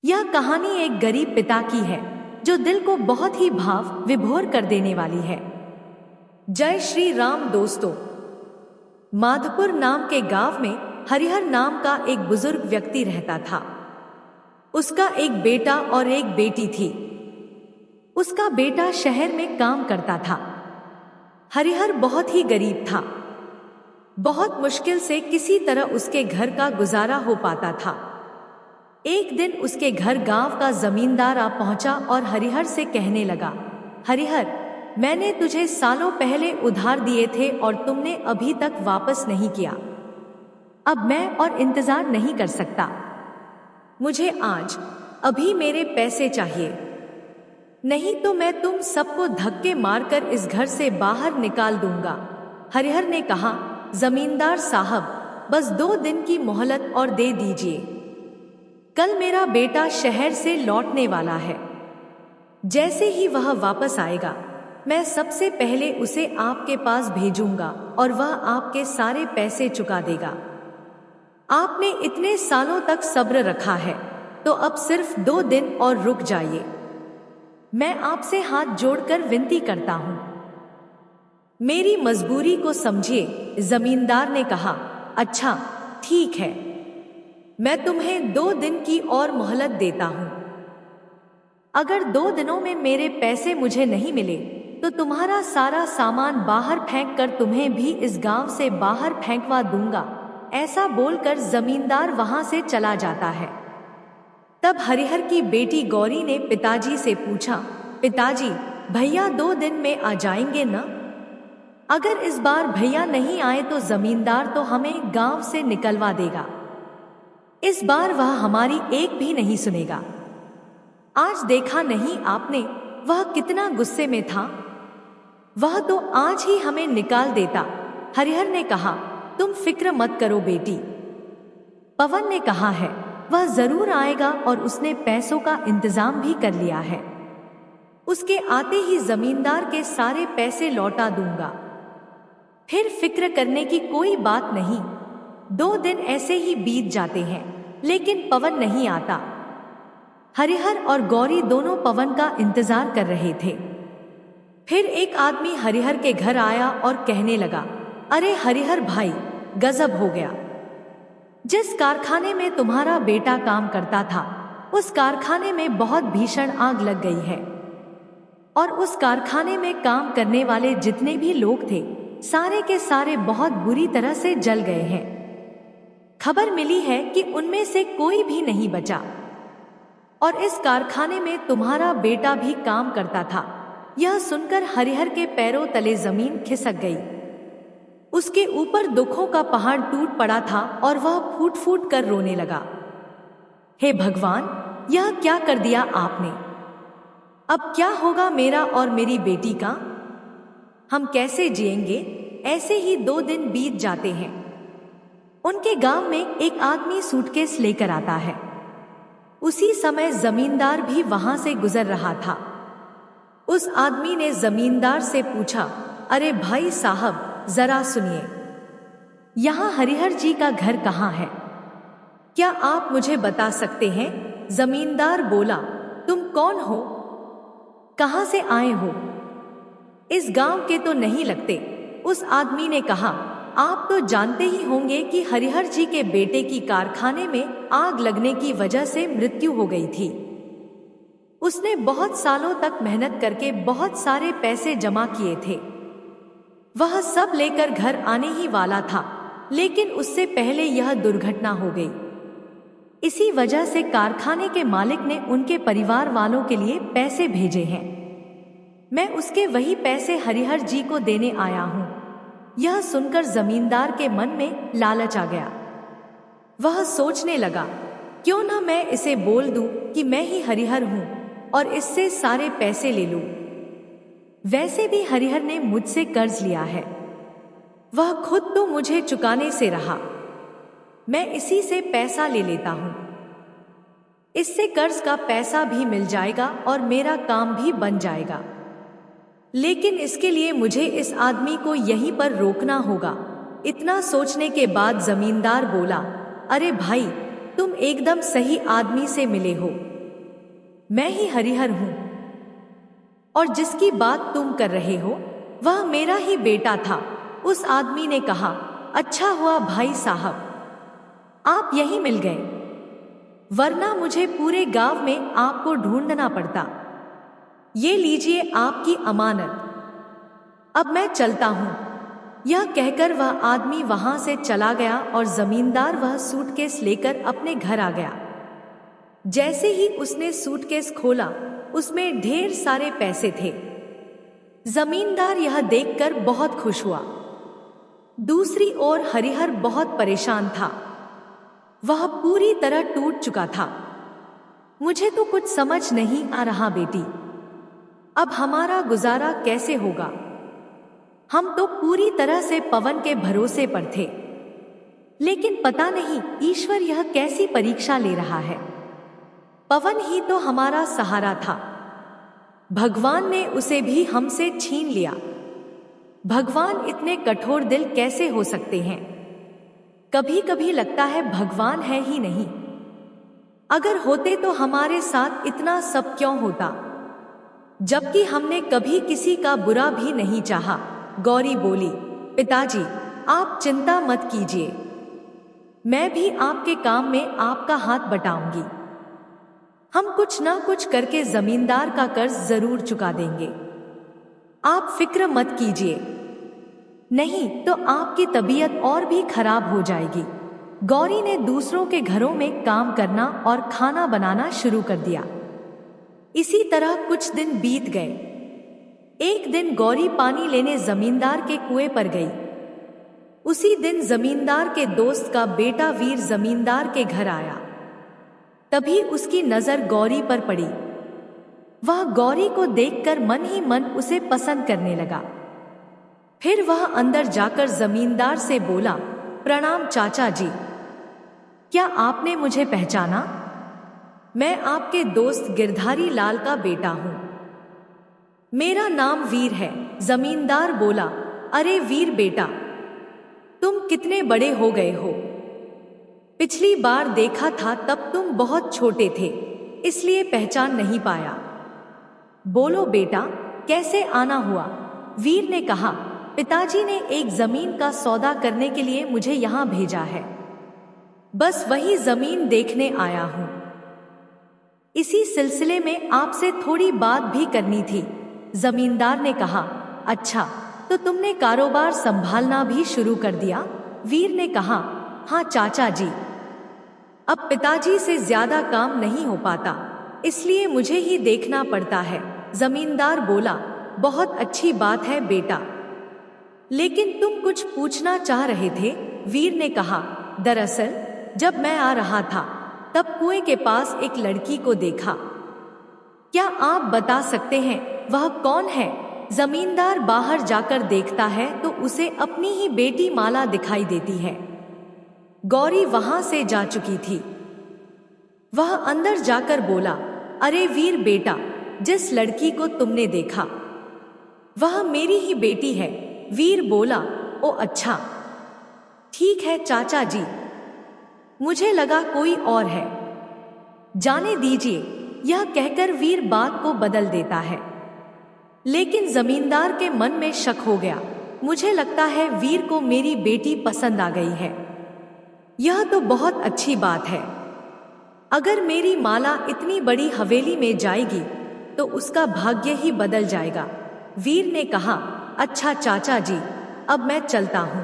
यह कहानी एक गरीब पिता की है जो दिल को बहुत ही भाव विभोर कर देने वाली है। जय श्री राम दोस्तों। माधपुर नाम के गांव में हरिहर नाम का एक बुजुर्ग व्यक्ति रहता था। उसका एक बेटा और एक बेटी थी। उसका बेटा शहर में काम करता था। हरिहर बहुत ही गरीब था। बहुत मुश्किल से किसी तरह उसके घर का गुजारा हो पाता था। एक दिन उसके घर गांव का जमींदार आ पहुंचा और हरिहर से कहने लगा, हरिहर, मैंने तुझे सालों पहले उधार दिए थे और तुमने अभी तक वापस नहीं किया। अब मैं और इंतजार नहीं कर सकता। मुझे आज अभी मेरे पैसे चाहिए, नहीं तो मैं तुम सबको धक्के मारकर इस घर से बाहर निकाल दूंगा। हरिहर ने कहा, जमींदार साहब, बस 2 दिन की मोहलत और दे दीजिए। कल मेरा बेटा शहर से लौटने वाला है। जैसे ही वह वापस आएगा, मैं सबसे पहले उसे आपके पास भेजूंगा और वह आपके सारे पैसे चुका देगा। आपने इतने सालों तक सब्र रखा है, तो अब सिर्फ 2 दिन और रुक जाइए। मैं आपसे हाथ जोड़कर विनती करता हूं, मेरी मजबूरी को समझिए। जमींदार ने कहा, अच्छा ठीक है, मैं तुम्हें 2 दिन की और मोहलत देता हूं। अगर 2 दिनों में मेरे पैसे मुझे नहीं मिले तो तुम्हारा सारा सामान बाहर फेंक कर तुम्हें भी इस गांव से बाहर फेंकवा दूंगा। ऐसा बोलकर जमींदार वहां से चला जाता है। तब हरिहर की बेटी गौरी ने पिताजी से पूछा, पिताजी, भैया 2 दिन में आ जाएंगे ना? अगर इस बार भैया नहीं आए तो जमींदार तो हमें गांव से निकलवा देगा। इस बार वह हमारी एक भी नहीं सुनेगा। आज देखा नहीं आपने वह कितना गुस्से में था? वह तो आज ही हमें निकाल देता। हरिहर ने कहा, तुम फिक्र मत करो बेटी। पवन ने कहा है वह जरूर आएगा और उसने पैसों का इंतजाम भी कर लिया है। उसके आते ही जमींदार के सारे पैसे लौटा दूंगा। फिर फिक्र करने की कोई बात नहीं। 2 दिन ऐसे ही बीत जाते हैं, लेकिन पवन नहीं आता। हरिहर और गौरी दोनों पवन का इंतजार कर रहे थे। फिर एक आदमी हरिहर के घर आया और कहने लगा, अरे हरिहर भाई, गजब हो गया। जिस कारखाने में तुम्हारा बेटा काम करता था, उस कारखाने में बहुत भीषण आग लग गई है और उस कारखाने में काम करने वाले जितने भी लोग थे, सारे के सारे बहुत बुरी तरह से जल गए हैं। खबर मिली है कि उनमें से कोई भी नहीं बचा और इस कारखाने में तुम्हारा बेटा भी काम करता था। यह सुनकर हरिहर के पैरों तले जमीन खिसक गई। उसके ऊपर दुखों का पहाड़ टूट पड़ा था और वह फूट फूट कर रोने लगा। हे भगवान, यह क्या कर दिया आपने? अब क्या होगा मेरा और मेरी बेटी का? हम कैसे जिएंगे? ऐसे ही 2 दिन बीत जाते हैं। उनके गांव में एक आदमी सूटकेस लेकर आता है। उसी समय जमींदार भी वहां से गुजर रहा था। उस आदमी ने जमींदार से पूछा, अरे भाई साहब, जरा सुनिए, यहाँ हरिहर जी का घर कहाँ है? क्या आप मुझे बता सकते हैं? जमींदार बोला, तुम कौन हो? कहाँ से आए हो? इस गांव के तो नहीं लगते। उस आदमी ने कहा, आप तो जानते ही होंगे कि हरिहर जी के बेटे की कारखाने में आग लगने की वजह से मृत्यु हो गई थी। उसने बहुत सालों तक मेहनत करके बहुत सारे पैसे जमा किए थे। वह सब लेकर घर आने ही वाला था, लेकिन उससे पहले यह दुर्घटना हो गई। इसी वजह से कारखाने के मालिक ने उनके परिवार वालों के लिए पैसे भेजे हैं। मैं उसके वही पैसे हरिहर जी को देने आया हूं। यह सुनकर जमींदार के मन में लालच आ गया। वह सोचने लगा, क्यों ना मैं इसे बोल दूं कि मैं ही हरिहर हूं और इससे सारे पैसे ले लूं। वैसे भी हरिहर ने मुझसे कर्ज लिया है, वह खुद तो मुझे चुकाने से रहा। मैं इसी से पैसा ले लेता हूं। इससे कर्ज का पैसा भी मिल जाएगा और मेरा काम भी बन जाएगा। लेकिन इसके लिए मुझे इस आदमी को यहीं पर रोकना होगा। इतना सोचने के बाद जमींदार बोला, अरे भाई, तुम एकदम सही आदमी से मिले हो। मैं ही हरिहर हूं, और जिसकी बात तुम कर रहे हो वह मेरा ही बेटा था। उस आदमी ने कहा, अच्छा हुआ भाई साहब, आप यहीं मिल गए, वरना मुझे पूरे गांव में आपको ढूंढना पड़ता। ये लीजिए आपकी अमानत, अब मैं चलता हूं। यह कहकर वह आदमी वहां से चला गया और जमींदार वह सूटकेस लेकर अपने घर आ गया। जैसे ही उसने सूटकेस खोला, उसमें ढेर सारे पैसे थे। जमींदार यह देखकर बहुत खुश हुआ। दूसरी ओर हरिहर बहुत परेशान था। वह पूरी तरह टूट चुका था। मुझे तो कुछ समझ नहीं आ रहा बेटी, अब हमारा गुजारा कैसे होगा? हम तो पूरी तरह से पवन के भरोसे पर थे, लेकिन पता नहीं ईश्वर यह कैसी परीक्षा ले रहा है। पवन ही तो हमारा सहारा था, भगवान ने उसे भी हमसे छीन लिया। भगवान इतने कठोर दिल कैसे हो सकते हैं? कभी कभी लगता है भगवान है ही नहीं। अगर होते तो हमारे साथ इतना सब क्यों होता, जबकि हमने कभी किसी का बुरा भी नहीं चाहा। गौरी बोली, पिताजी आप चिंता मत कीजिए, मैं भी आपके काम में आपका हाथ बटाऊंगी। हम कुछ ना कुछ करके जमींदार का कर्ज जरूर चुका देंगे, आप फिक्र मत कीजिए, नहीं तो आपकी तबीयत और भी खराब हो जाएगी। गौरी ने दूसरों के घरों में काम करना और खाना बनाना शुरू कर दिया। इसी तरह कुछ दिन बीत गए। एक दिन गौरी पानी लेने जमींदार के कुएं पर गई। उसी दिन जमींदार के दोस्त का बेटा वीर जमींदार के घर आया। तभी उसकी नजर गौरी पर पड़ी। वह गौरी को देखकर मन ही मन उसे पसंद करने लगा। फिर वह अंदर जाकर जमींदार से बोला, प्रणाम चाचा जी, क्या आपने मुझे पहचाना? मैं आपके दोस्त गिरधारी लाल का बेटा हूं। मेरा नाम वीर है। जमींदार बोला, अरे वीर बेटा, तुम कितने बड़े हो गए हो। पिछली बार देखा था तब तुम बहुत छोटे थे, इसलिए पहचान नहीं पाया। बोलो बेटा, कैसे आना हुआ? वीर ने कहा, पिताजी ने एक जमीन का सौदा करने के लिए मुझे यहाँ भेजा है, बस वही जमीन देखने आया हूँ। इसी सिलसिले में आपसे थोड़ी बात भी करनी थी। जमींदार ने कहा, अच्छा तो तुमने कारोबार संभालना भी शुरू कर दिया? वीर ने कहा, हाँ चाचा जी, अब पिताजी से ज्यादा काम नहीं हो पाता, इसलिए मुझे ही देखना पड़ता है। जमींदार बोला, बहुत अच्छी बात है बेटा, लेकिन तुम कुछ पूछना चाह रहे थे? वीर ने कहा, दरअसल जब मैं आ रहा था तब कुएं के पास एक लड़की को देखा। क्या आप बता सकते हैं वह कौन है? जमींदार बाहर जाकर देखता है तो उसे अपनी ही बेटी माला दिखाई देती है। गौरी वहां से जा चुकी थी। वह अंदर जाकर बोला, अरे वीर बेटा, जिस लड़की को तुमने देखा वह मेरी ही बेटी है। वीर बोला, ओ अच्छा, ठीक है चाचा जी, मुझे लगा कोई और है, जाने दीजिए। यह कहकर वीर बात को बदल देता है, लेकिन जमींदार के मन में शक हो गया। मुझे लगता है वीर को मेरी बेटी पसंद आ गई है। यह तो बहुत अच्छी बात है। अगर मेरी माला इतनी बड़ी हवेली में जाएगी तो उसका भाग्य ही बदल जाएगा। वीर ने कहा, अच्छा चाचा जी, अब मैं चलता हूं,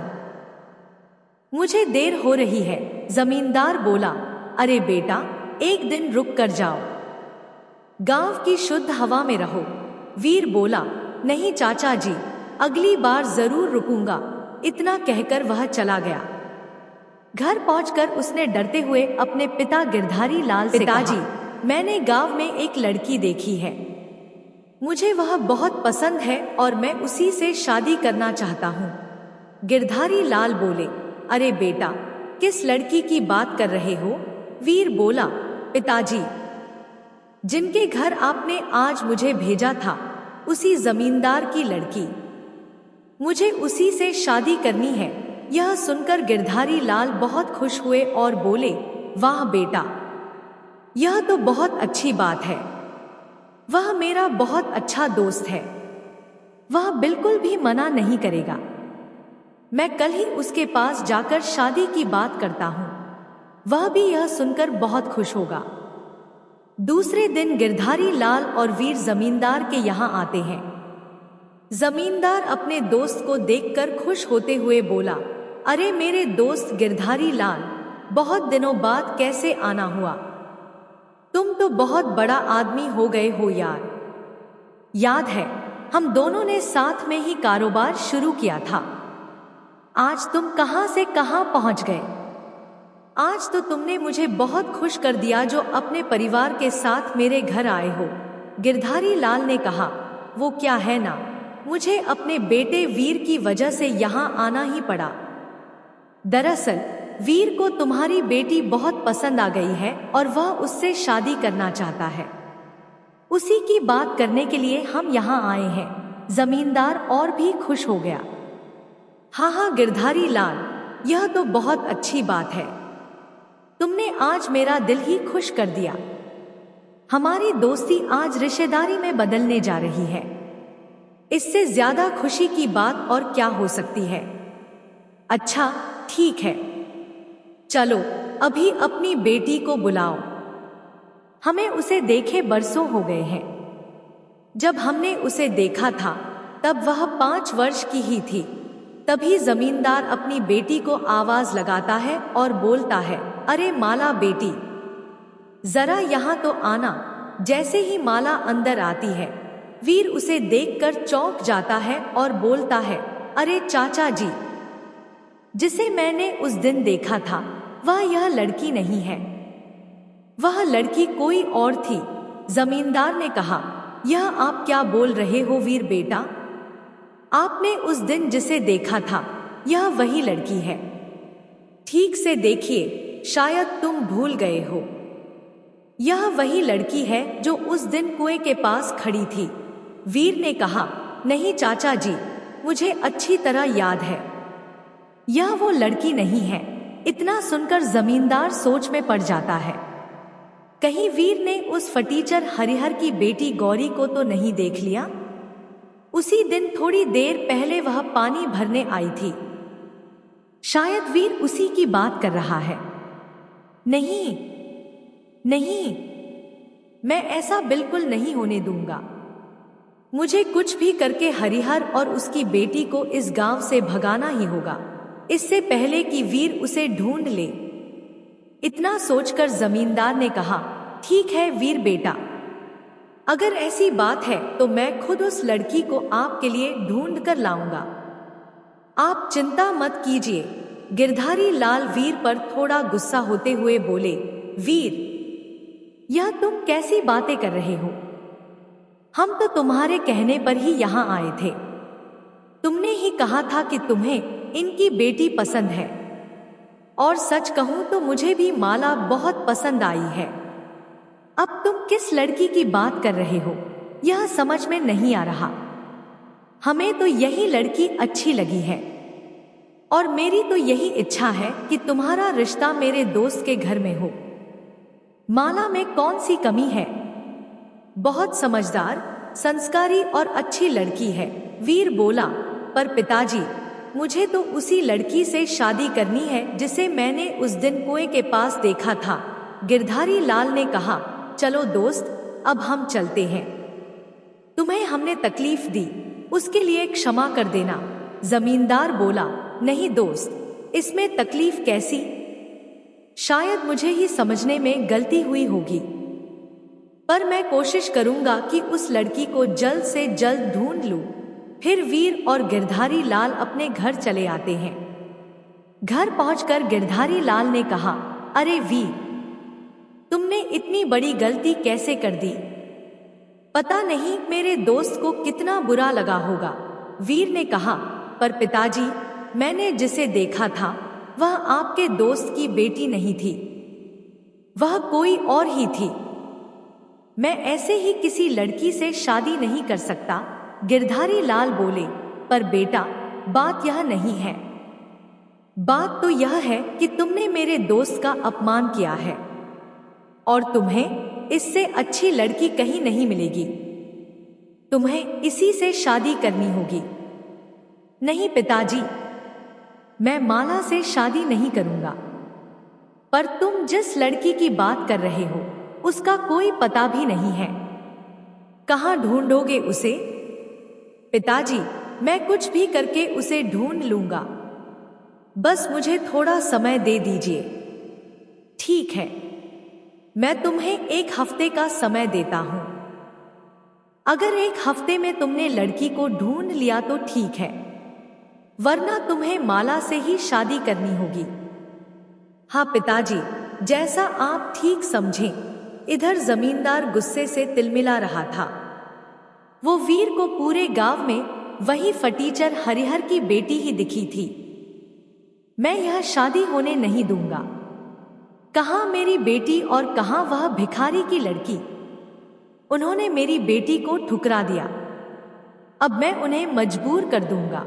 मुझे देर हो रही है। जमींदार बोला, अरे बेटा, एक दिन रुक कर जाओ, गांव की शुद्ध हवा में रहो। वीर बोला, नहीं चाचा जी, अगली बार जरूर रुकूंगा। इतना कहकर वह चला गया। घर पहुंचकर उसने डरते हुए अपने पिता गिरधारी लाल से कहा, पिताजी, मैंने गांव में एक लड़की देखी है, मुझे वह बहुत पसंद है और मैं उसी से शादी करना चाहता हूँ। गिरधारी लाल बोले, अरे बेटा, किस लड़की की बात कर रहे हो? वीर बोला, पिताजी, जिनके घर आपने आज मुझे भेजा था, उसी जमींदार की लड़की, मुझे उसी से शादी करनी है। यह सुनकर गिरधारी लाल बहुत खुश हुए और बोले, वाह बेटा, यह तो बहुत अच्छी बात है। वह मेरा बहुत अच्छा दोस्त है, वह बिल्कुल भी मना नहीं करेगा। मैं कल ही उसके पास जाकर शादी की बात करता हूँ, वह भी यह सुनकर बहुत खुश होगा। दूसरे दिन गिरधारी लाल और वीर जमींदार के यहाँ आते हैं। जमींदार अपने दोस्त को देखकर खुश होते हुए बोला, अरे मेरे दोस्त गिरधारी लाल, बहुत दिनों बाद कैसे आना हुआ? तुम तो बहुत बड़ा आदमी हो गए हो यार। याद है हम दोनों ने साथ में ही कारोबार शुरू किया था। आज तुम कहां से कहां पहुंच गए? आज तो तुमने मुझे बहुत खुश कर दिया जो अपने परिवार के साथ मेरे घर आए हो। गिरधारी लाल ने कहा, वो क्या है ना, मुझे अपने बेटे वीर की वजह से यहाँ आना ही पड़ा। दरअसल वीर को तुम्हारी बेटी बहुत पसंद आ गई है और वह उससे शादी करना चाहता है। उसी की बात करने के लिए हम यहाँ आए हैं। जमींदार और भी खुश हो गया। हाँ गिरधारी लाल, यह तो बहुत अच्छी बात है। तुमने आज मेरा दिल ही खुश कर दिया। हमारी दोस्ती आज रिश्तेदारी में बदलने जा रही है। इससे ज्यादा खुशी की बात और क्या हो सकती है? अच्छा ठीक है, चलो अभी अपनी बेटी को बुलाओ। हमें उसे देखे बरसों हो गए हैं। जब हमने उसे देखा था तब वह 5 वर्ष की ही थी। तभी जमींदार अपनी बेटी को आवाज लगाता है और बोलता है, अरे माला बेटी, जरा यहाँ तो आना। जैसे ही माला अंदर आती है, वीर उसे देखकर चौंक जाता है और बोलता है, अरे चाचा जी, जिसे मैंने उस दिन देखा था वह यह लड़की नहीं है, वह लड़की कोई और थी। जमींदार ने कहा, यह आप क्या बोल रहे हो वीर बेटा? आपने उस दिन जिसे देखा था यह वही लड़की है। ठीक से देखिए, शायद तुम भूल गए हो। यह वही लड़की है जो उस दिन कुएं के पास खड़ी थी। वीर ने कहा, नहीं चाचा जी, मुझे अच्छी तरह याद है, यह वो लड़की नहीं है। इतना सुनकर जमींदार सोच में पड़ जाता है। कहीं वीर ने उस फटीचर हरिहर की बेटी गौरी को तो नहीं देख लिया? उसी दिन थोड़ी देर पहले वह पानी भरने आई थी। शायद वीर उसी की बात कर रहा है। नहीं नहीं, मैं ऐसा बिल्कुल नहीं होने दूंगा। मुझे कुछ भी करके हरिहर और उसकी बेटी को इस गांव से भगाना ही होगा, इससे पहले कि वीर उसे ढूंढ ले। इतना सोचकर जमींदार ने कहा, ठीक है वीर बेटा, अगर ऐसी बात है तो मैं खुद उस लड़की को आपके लिए ढूंढ कर लाऊंगा। आप चिंता मत कीजिए। गिरधारी लाल वीर पर थोड़ा गुस्सा होते हुए बोले, वीर, यह तुम कैसी बातें कर रहे हो? हम तो तुम्हारे कहने पर ही यहाँ आए थे। तुमने ही कहा था कि तुम्हें इनकी बेटी पसंद है, और सच कहूं तो मुझे भी माला बहुत पसंद आई है। अब तुम किस लड़की की बात कर रहे हो, यह समझ में नहीं आ रहा। हमें तो यही लड़की अच्छी लगी है, और मेरी तो यही इच्छा है कि तुम्हारा रिश्ता मेरे दोस्त के घर में हो। माला में कौन सी कमी है? बहुत समझदार, संस्कारी और अच्छी लड़की है। वीर बोला, पर पिताजी, मुझे तो उसी लड़की से शादी करनी है जिसे मैंने उस दिन कुएं के पास देखा था। गिरधारी लाल ने कहा, चलो दोस्त, अब हम चलते हैं। तुम्हें हमने तकलीफ दी, उसके लिए क्षमा कर देना। जमींदार बोला, नहीं दोस्त, इसमें तकलीफ कैसी? शायद मुझे ही समझने में गलती हुई होगी, पर मैं कोशिश करूंगा कि उस लड़की को जल्द से जल्द ढूंढ लूं। फिर वीर और गिरधारी लाल अपने घर चले आते हैं। घर पहुंचकर गिरधारी लाल ने कहा, अरे वीर, तुमने इतनी बड़ी गलती कैसे कर दी? पता नहीं मेरे दोस्त को कितना बुरा लगा होगा। वीर ने कहा, पर पिताजी, मैंने जिसे देखा था वह आपके दोस्त की बेटी नहीं थी, वह कोई और ही थी। मैं ऐसे ही किसी लड़की से शादी नहीं कर सकता। गिरधारी लाल बोले, पर बेटा, बात यह नहीं है। बात तो यह है कि तुमने मेरे दोस्त का अपमान किया है, और तुम्हें इससे अच्छी लड़की कहीं नहीं मिलेगी। तुम्हें इसी से शादी करनी होगी। नहीं पिताजी, मैं माला से शादी नहीं करूंगा। पर तुम जिस लड़की की बात कर रहे हो उसका कोई पता भी नहीं है। कहाँ ढूंढोगे उसे? पिताजी, मैं कुछ भी करके उसे ढूंढ लूंगा, बस मुझे थोड़ा समय दे दीजिए। ठीक है, मैं तुम्हें 1 हफ्ते का समय देता हूं। अगर 1 हफ्ते में तुमने लड़की को ढूंढ लिया तो ठीक है, वरना तुम्हें माला से ही शादी करनी होगी। हाँ पिताजी, जैसा आप ठीक समझें। इधर जमींदार गुस्से से तिलमिला रहा था। वो वीर को पूरे गांव में वही फटीचर हरिहर की बेटी ही दिखी थी। मैं यह शादी होने नहीं दूंगा। कहाँ मेरी बेटी और कहाँ वह भिखारी की लड़की? उन्होंने मेरी बेटी को ठुकरा दिया, अब मैं उन्हें मजबूर कर दूंगा।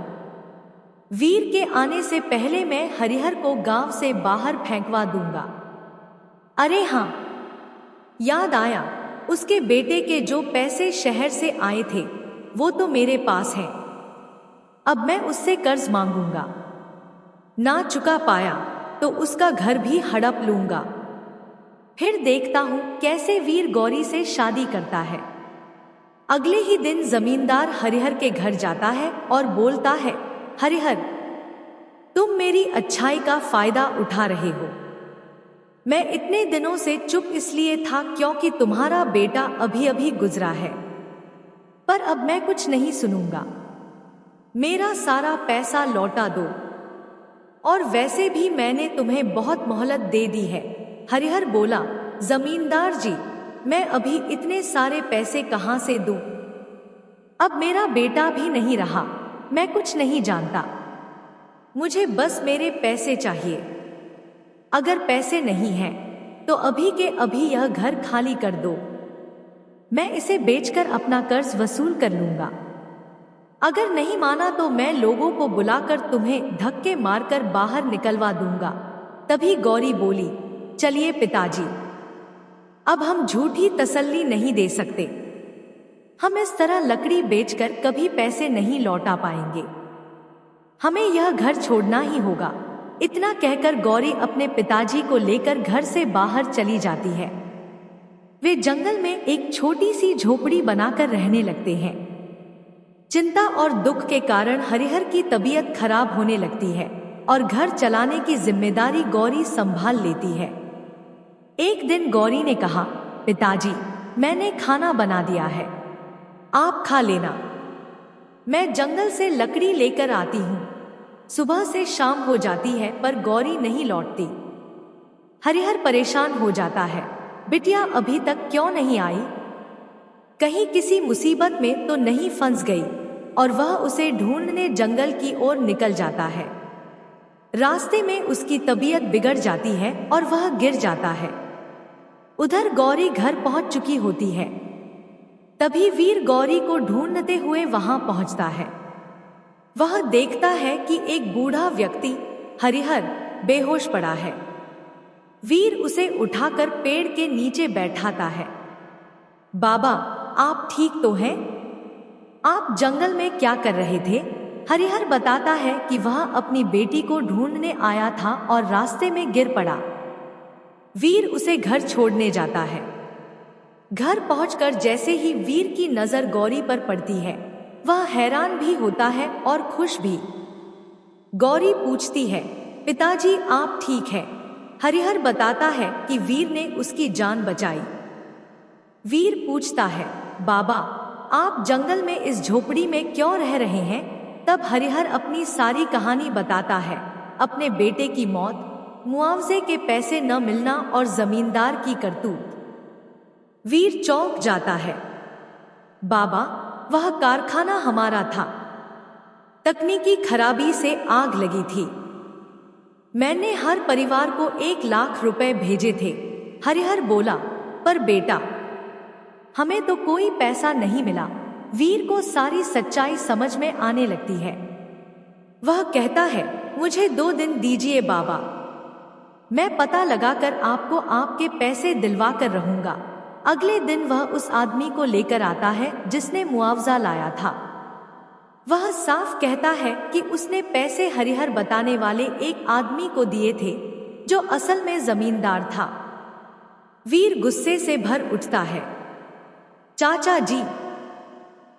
वीर के आने से पहले मैं हरिहर को गांव से बाहर फेंकवा दूंगा। अरे हाँ, याद आया, उसके बेटे के जो पैसे शहर से आए थे वो तो मेरे पास हैं। अब मैं उससे कर्ज मांगूंगा, ना चुका पाया तो उसका घर भी हड़प लूंगा। फिर देखता हूं कैसे वीर गौरी से शादी करता है। अगले ही दिन जमींदार हरिहर के घर जाता है और बोलता है, हरिहर, तुम मेरी अच्छाई का फायदा उठा रहे हो। मैं इतने दिनों से चुप इसलिए था क्योंकि तुम्हारा बेटा अभी अभी गुजरा है, पर अब मैं कुछ नहीं सुनूंगा। मेरा सारा पैसा लौटा दो, और वैसे भी मैंने तुम्हें बहुत मोहलत दे दी है। हरिहर बोला, जमींदार जी, मैं अभी इतने सारे पैसे कहां से दूं? अब मेरा बेटा भी नहीं रहा, मैं कुछ नहीं जानता। मुझे बस मेरे पैसे चाहिए। अगर पैसे नहीं हैं तो अभी के अभी यह घर खाली कर दो। मैं इसे बेचकर अपना कर्ज वसूल कर लूंगा। अगर नहीं माना तो मैं लोगों को बुलाकर तुम्हें धक्के मारकर बाहर निकलवा दूंगा। तभी गौरी बोली, चलिए पिताजी, अब हम झूठी तसल्ली नहीं दे सकते। हम इस तरह लकड़ी बेचकर कभी पैसे नहीं लौटा पाएंगे। हमें यह घर छोड़ना ही होगा। इतना कहकर गौरी अपने पिताजी को लेकर घर से बाहर चली जाती है। वे जंगल में एक छोटी सी झोपड़ी बनाकर रहने लगते हैं। चिंता और दुख के कारण हरिहर की तबीयत खराब होने लगती है और घर चलाने की जिम्मेदारी गौरी संभाल लेती है। एक दिन गौरी ने कहा, पिताजी, मैंने खाना बना दिया है, आप खा लेना। मैं जंगल से लकड़ी लेकर आती हूँ। सुबह से शाम हो जाती है पर गौरी नहीं लौटती। हरिहर परेशान हो जाता है, बिटिया अभी तक क्यों नहीं आई? कहीं किसी मुसीबत में तो नहीं फंस गई? और वह उसे ढूंढने जंगल की ओर निकल जाता है। रास्ते में उसकी तबीयत बिगड़ जाती है और वह गिर जाता है। उधर गौरी घर पहुंच चुकी होती है। तभी वीर गौरी को ढूंढते हुए वहां पहुंचता है। वह देखता है कि एक बूढ़ा व्यक्ति हरिहर बेहोश पड़ा है। वीर उसे उठाकर पेड़ के नीचे बैठाता है। बाबा, आप ठीक तो हैं? आप जंगल में क्या कर रहे थे? हरिहर बताता है कि वह अपनी बेटी को ढूंढने आया था और रास्ते में गिर पड़ा। वीर उसे घर छोड़ने जाता है। घर पहुंचकर जैसे ही वीर की नजर गौरी पर पड़ती है, वह हैरान भी होता है और खुश भी। गौरी पूछती है, पिताजी आप ठीक हैं? हरिहर बताता है कि वीर ने उसकी जान बचाई। वीर पूछता है, बाबा, आप जंगल में इस झोपड़ी में क्यों रह रहे हैं? तब हरिहर अपनी सारी कहानी बताता है, अपने बेटे की मौत, मुआवजे के पैसे न मिलना और जमींदार की करतूत। वीर चौंक जाता है। बाबा, वह कारखाना हमारा था। तकनीकी खराबी से आग लगी थी। मैंने हर परिवार को 1 लाख रुपए भेजे थे। हरिहर बोला, पर बेटा, हमें तो कोई पैसा नहीं मिला। वीर को सारी सच्चाई समझ में आने लगती है। वह कहता है, मुझे 2 दिन दीजिए बाबा, मैं पता लगाकर आपको आपके पैसे दिलवा कर रहूंगा। अगले दिन वह उस आदमी को लेकर आता है जिसने मुआवजा लाया था। वह साफ कहता है कि उसने पैसे हरिहर बताने वाले एक आदमी को दिए थे जो असल में जमींदार था। वीर गुस्से से भर उठता है। चाचा जी,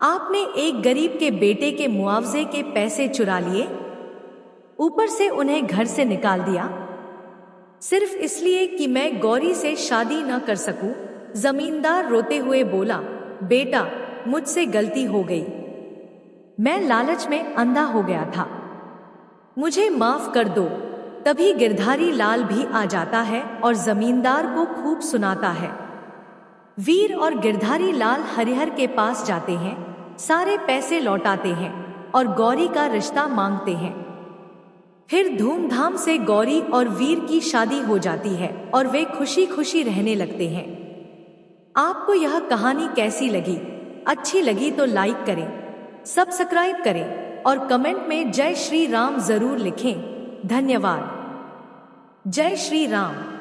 आपने एक गरीब के बेटे के मुआवजे के पैसे चुरा लिए, ऊपर से उन्हें घर से निकाल दिया, सिर्फ इसलिए कि मैं गौरी से शादी न कर सकूं। जमींदार रोते हुए बोला, बेटा, मुझसे गलती हो गई, मैं लालच में अंधा हो गया था, मुझे माफ कर दो। तभी गिरधारी लाल भी आ जाता है और जमींदार को खूब सुनाता है। वीर और गिरधारी लाल हरिहर के पास जाते हैं, सारे पैसे लौटाते हैं और गौरी का रिश्ता मांगते हैं। फिर धूमधाम से गौरी और वीर की शादी हो जाती है और वे खुशी खुशी रहने लगते हैं। आपको यह कहानी कैसी लगी? अच्छी लगी तो लाइक करें, सब्सक्राइब करें और कमेंट में जय श्री राम जरूर लिखें। धन्यवाद। जय श्री राम।